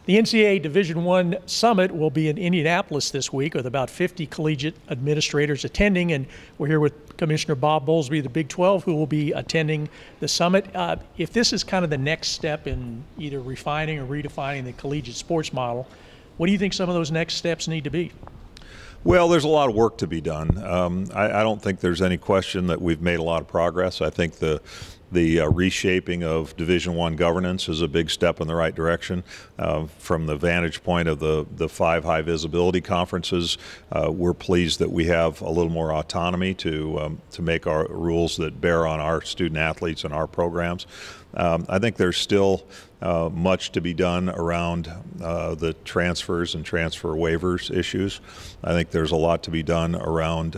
The NCAA Division I Summit will be in Indianapolis this week with about 50 collegiate administrators attending, and we're here with Commissioner Bob Bowlsby of the Big 12, who will be attending the summit. If this is kind of the next step in either refining or redefining the collegiate sports model, what do you think some of those next steps need to be? Well, there's a lot of work to be done. I don't think there's any question that we've made a lot of progress. I think the reshaping of Division I governance is a big step in the right direction. From the vantage point of the 5 high visibility conferences, we're pleased that we have a little more autonomy to make our rules that bear on our student athletes and our programs. I think there's still much to be done around the transfers and transfer waivers issues. I think there's a lot to be done around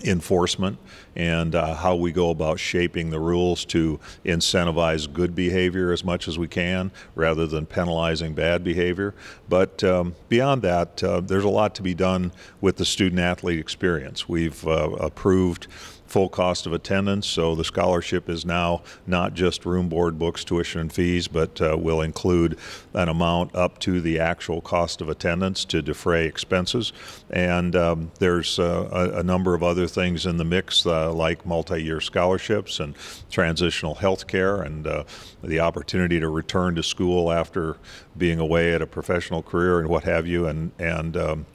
enforcement and how we go about shaping the rules to incentivize good behavior as much as we can rather than penalizing bad behavior. But beyond that, there's a lot to be done with the student-athlete experience. We've approved full cost of attendance, so the scholarship is now not just room, board, books, tuition, and fees, but will include an amount up to the actual cost of attendance to defray expenses. And there's a number of other things in the mix, like multi-year scholarships and transitional health care and the opportunity to return to school after being away at a professional career and what have you, and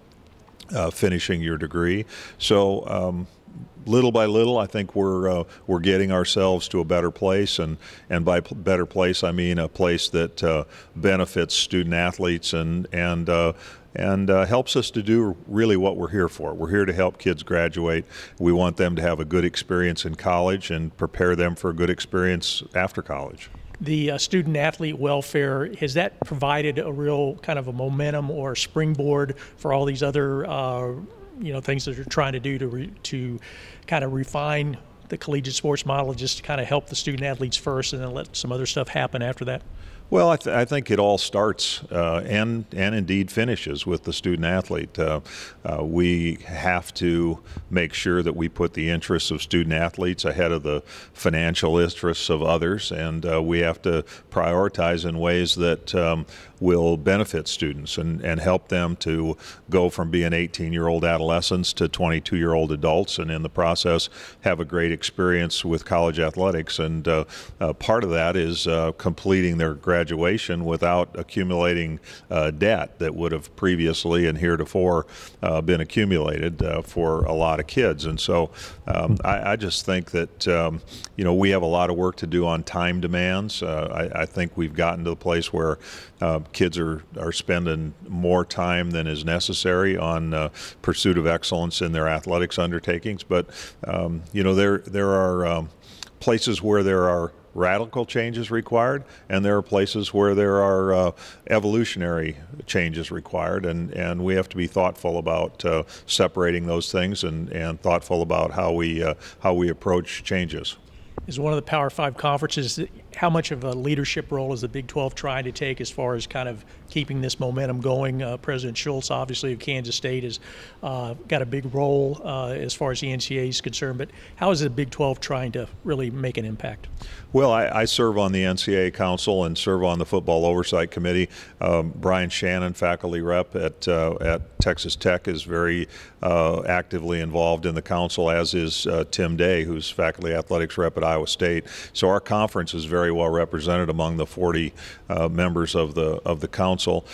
finishing your degree. So little by little, I think we're getting ourselves to a better place, and by better place, I mean a place that benefits student athletes and helps us to do really what we're here for. We're here to help kids graduate. We want them to have a good experience in college and prepare them for a good experience after college. The student athlete welfare, has that provided a real kind of a momentum or springboard for all these other things that you're trying to do to kind of refine the collegiate sports model, just to kind of help the student athletes first and then let some other stuff happen after that? Well, I think it all starts and indeed finishes with the student athlete. We have to make sure that we put the interests of student athletes ahead of the financial interests of others, and we have to prioritize in ways that will benefit students and help them to go from being 18-year-old adolescents to 22-year-old adults, and in the process have a great experience with college athletics. And part of that is completing their graduation without accumulating debt that would have previously and heretofore been accumulated for a lot of kids. And so I just think that we have a lot of work to do on time demands. I think we've gotten to the place where kids are spending more time than is necessary on pursuit of excellence in their athletics undertakings. But there are places where there are radical changes required, and there are places where there are evolutionary changes required, and we have to be thoughtful about separating those things and thoughtful about how we approach changes. Is one of the Power 5 conferences, how much of a leadership role is the Big 12 trying to take as far as kind of keeping this momentum going? President Schultz, obviously, of Kansas State, has got a big role as far as the NCAA is concerned, but how is the Big 12 trying to really make an impact? Well, I serve on the NCAA Council and serve on the Football Oversight Committee. Brian Shannon, faculty rep at Texas Tech, is very actively involved in the council, as is Tim Day, who's faculty athletics rep at Iowa State. So our conference is very well represented among the 40 members of the council.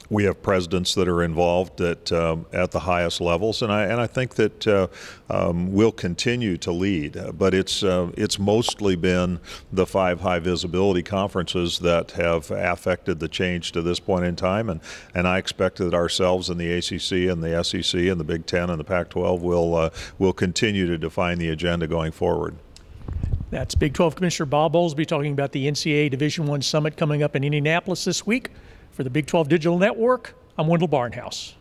We have presidents that are involved at the highest levels, and I think that we'll continue to lead. But it's mostly been the 5 high visibility conferences that have affected the change to this point in time, and I expect that ourselves and the ACC and the SEC and the Big 10 and the Pac-12 will continue to define the agenda going forward. That's Big 12 Commissioner Bob Bowlsby talking about the NCAA Division I Summit coming up in Indianapolis this week. For the Big 12 Digital Network, I'm Wendell Barnhouse.